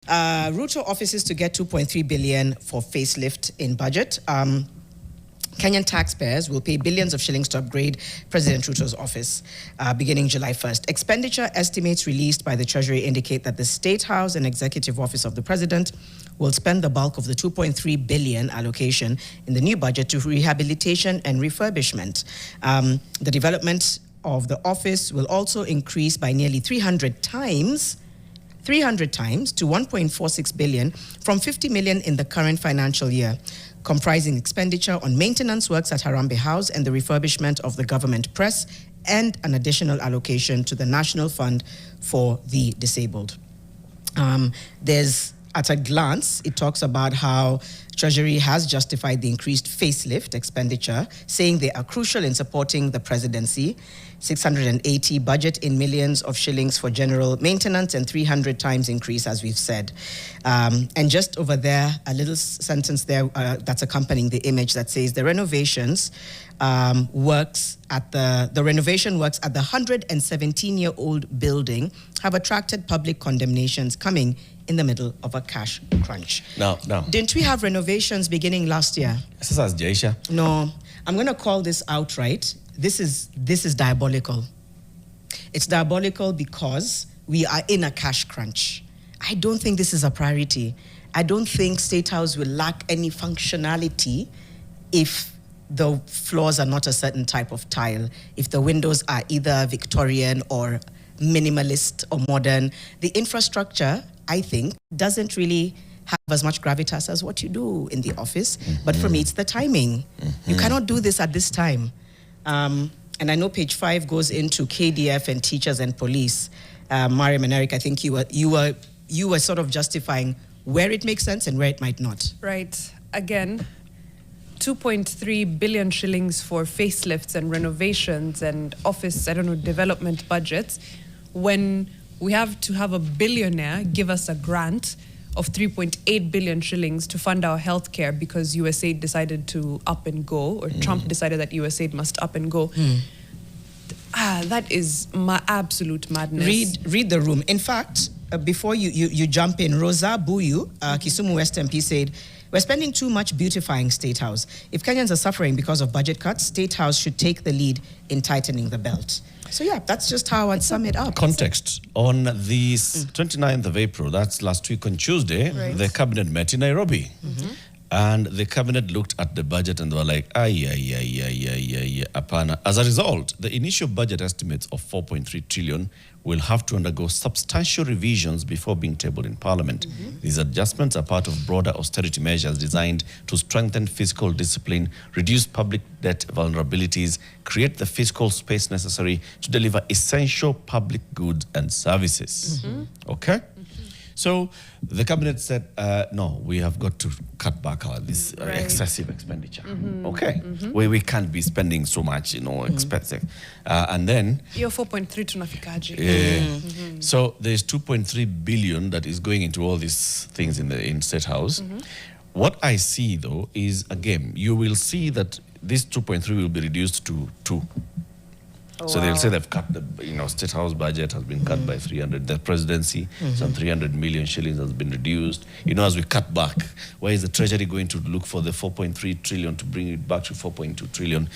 Ruto offices to get 2.3 billion for facelift in budget. Kenyan taxpayers will pay billions of shillings to upgrade President Ruto's office beginning July 1st. Expenditure estimates released by the Treasury indicate that the State House and Executive Office of the President will spend the bulk of the 2.3 billion allocation in the new budget to rehabilitation and refurbishment. The development of the office will also increase by nearly 300 times to 1.46 billion from 50 million in the current financial year, comprising expenditure on maintenance works at Harambe House and the refurbishment of the government press, and an additional allocation to the National Fund for the Disabled. At a glance, it talks about how Treasury has justified the increased facelift expenditure, saying they are crucial in supporting the presidency. 680 budget in millions of shillings for general maintenance and 300 times increase, as we've said. And just over there, a little sentence there that's accompanying the image that says the renovation works at the 117-year-old building have attracted public condemnations coming in the middle of a cash crunch. No. Didn't we have renovations beginning last year? No. I'm going to call this outright. This is diabolical. It's diabolical because we are in a cash crunch. I don't think this is a priority. I don't think State House will lack any functionality if the floors are not a certain type of tile, if the windows are either Victorian or minimalist or modern. The infrastructure, I think, doesn't really have as much gravitas as what you do in the office. But for me, it's the timing. You cannot do this at this time. And I know page 5 goes into KDF and teachers and police. Mariam and Eric, I think you were sort of justifying where it makes sense and where it might not. Right. Again, 2.3 billion shillings for facelifts and renovations and office, development budgets, when we have to have a billionaire give us a grant of 3.8 billion shillings to fund our healthcare because USAID decided to up and go, or Trump decided that USAID must up and go. That is my absolute madness. Read the room. In fact, before you jump in, Rosa Buyu, Kisumu West MP, said, "We're spending too much beautifying State House. If Kenyans are suffering because of budget cuts, State House should take the lead in tightening the belt." So yeah, that's just how I'd sum it up. Context. On the 29th of April, that's last week on Tuesday, the cabinet met in Nairobi. And the cabinet looked at the budget and they were like, apana. As a result, the initial budget estimates of 4.3 trillion will have to undergo substantial revisions before being tabled in Parliament. These adjustments are part of broader austerity measures designed to strengthen fiscal discipline, reduce public debt vulnerabilities, create the fiscal space necessary to deliver essential public goods and services. Okay? So the cabinet said, no, we have got to cut back this excessive expenditure. Okay, we can't be spending so much, expensive. And then... Your 4.3 tunafikaji. So there's 2.3 billion that is going into all these things in State House. What I see, though, is, again, you will see that this 2.3 will be reduced to 2. So they'll say they've cut the, State House budget has been cut by 300. The presidency, some 300 million shillings has been reduced. As we cut back, where is the Treasury going to look for the 4.3 trillion to bring it back to 4.2 trillion?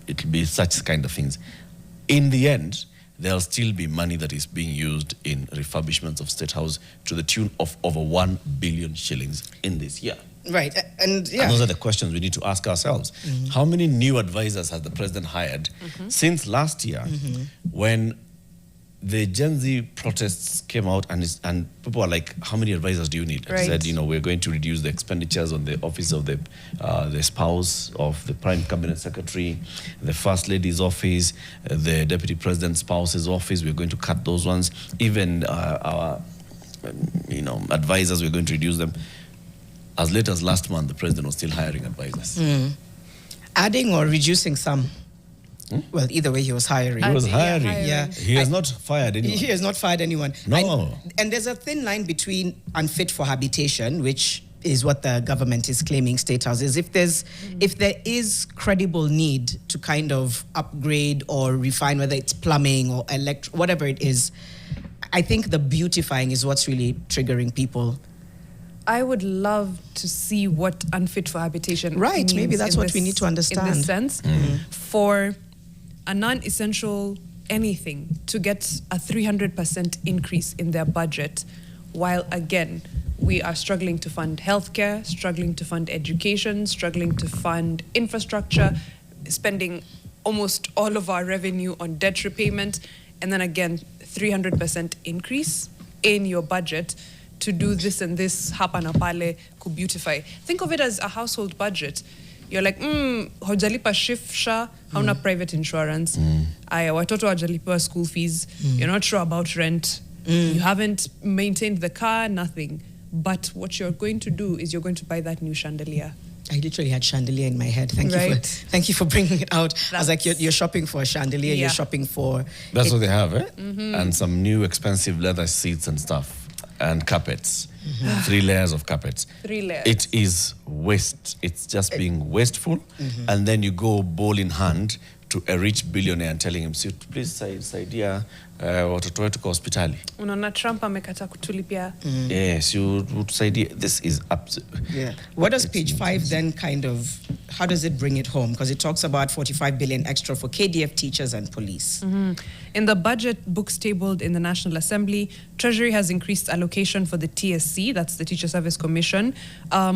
It'll be such kind of things. In the end, there'll still be money that is being used in refurbishments of State House to the tune of over 1 billion shillings in this year. Right, and those are the questions we need to ask ourselves. How many new advisors has the president hired since last year when the Gen Z protests came out and people were like, how many advisors do you need? And said, we're going to reduce the expenditures on the office of the spouse of the Prime Cabinet Secretary, the First Lady's office, the Deputy President's spouse's office. We're going to cut those ones. Even our, advisors, we're going to reduce them. As late as last month, the president was still hiring advisors. Adding or reducing some? Well, either way, he was hiring. He was hiring. Yeah. He has not fired anyone. He has not fired anyone. No. And there's a thin line between unfit for habitation, which is what the government is claiming State House is. If there is credible need to kind of upgrade or refine, whether it's plumbing or whatever it is, I think the beautifying is what's really triggering people. I would love to see what unfit for habitation means. Maybe that's what we need to understand. In this sense, for a non-essential anything to get a 300% increase in their budget, while again, we are struggling to fund healthcare, struggling to fund education, struggling to fund infrastructure, spending almost all of our revenue on debt repayment, and then again, 300% increase in your budget to do this and this, hapa na pale, ku beautify. Think of it as a household budget. You're like, hojalipa shifsha, hauna private insurance. Aya, watoto hawajalipa school fees. You're not sure about rent. You haven't maintained the car, nothing. But what you're going to do is you're going to buy that new chandelier. I literally had chandelier in my head. Thank you for bringing it out. I was like, you're shopping for a chandelier, you're shopping for... That's what they have, eh? And some new expensive leather seats and stuff. And carpets. 3 layers of carpets. 3 layers. It is waste. It's just being wasteful. And then you go ball in hand to a rich billionaire and telling him, please saidia watoto wetu kwa hospitali. Unaona Trump amekata kutulipia. Yes, you would say this is absolute. Yeah. What does page 5 then kind of, how does it bring it home? Because it talks about 45 billion extra for KDF teachers and police. In the budget books tabled in the National Assembly, Treasury has increased allocation for the TSC, that's the Teacher Service Commission,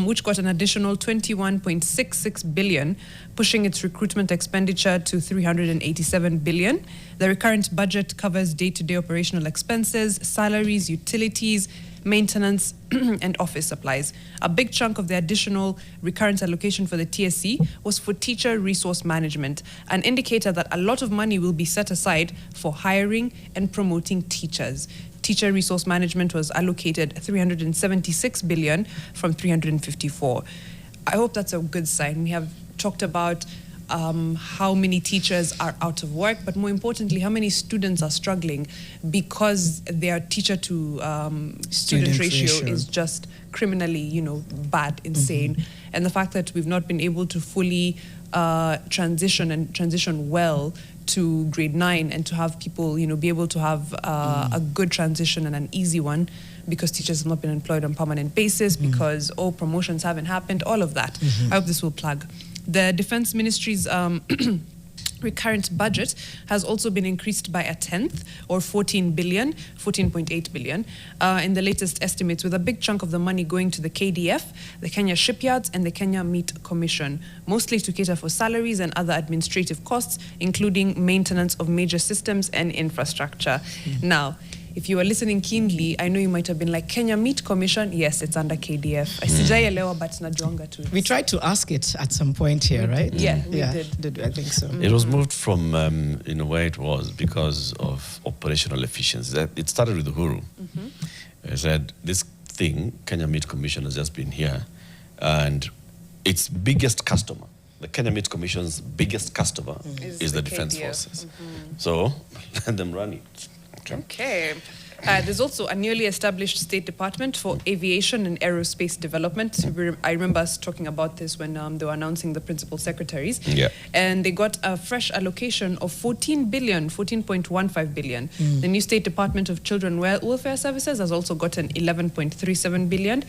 which got an additional 21.66 billion, pushing its recruitment expenditure to 387 billion. The recurrent budget covers day-to-day operational expenses, salaries, utilities, maintenance, and office supplies. A big chunk of the additional recurrent allocation for the TSC was for teacher resource management, an indicator that a lot of money will be set aside for hiring and promoting teachers. Teacher resource management was allocated 376 billion from 354. I hope that's a good sign. We have talked about how many teachers are out of work, but more importantly, how many students are struggling because their teacher to student ratio is just criminally, bad, insane. And the fact that we've not been able to fully transition well to grade 9 and to have people, be able to have a good transition and an easy one, because teachers have not been employed on a permanent basis, because promotions haven't happened, all of that. I hope this will plug. The Defense Ministry's recurrent budget has also been increased by a 10th, or 14.8 billion, in the latest estimates, with a big chunk of the money going to the KDF, the Kenya Shipyards, and the Kenya Meat Commission, mostly to cater for salaries and other administrative costs, including maintenance of major systems and infrastructure. Now, if you were listening keenly, I know you might have been like, Kenya Meat Commission, yes, it's under KDF. Sijaielewa, but najuanga too. We tried to ask it at some point here, right? Yeah, we did. I think so. It was moved from where it was because of operational efficiency. It started with Uhuru. I said, this thing, Kenya Meat Commission, has just been here, and its biggest customer, the Kenya Meat Commission's biggest customer is the Defense Forces. So let them run it. Okay. There's also a newly established State Department for Aviation and Aerospace Development. I remember us talking about this when they were announcing the principal secretaries. Yeah. And they got a fresh allocation of 14.15 billion. The new State Department of Children Welfare Services has also gotten 11.37 billion.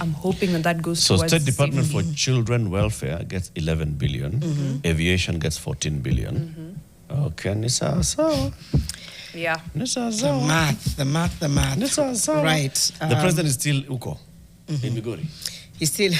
I'm hoping that goes so towards... State Department for Children Welfare gets 11 billion. Aviation gets 14 billion. Okay, Nisa, so... Yeah. The math. Right. The president is still Uko in Migori. He's still...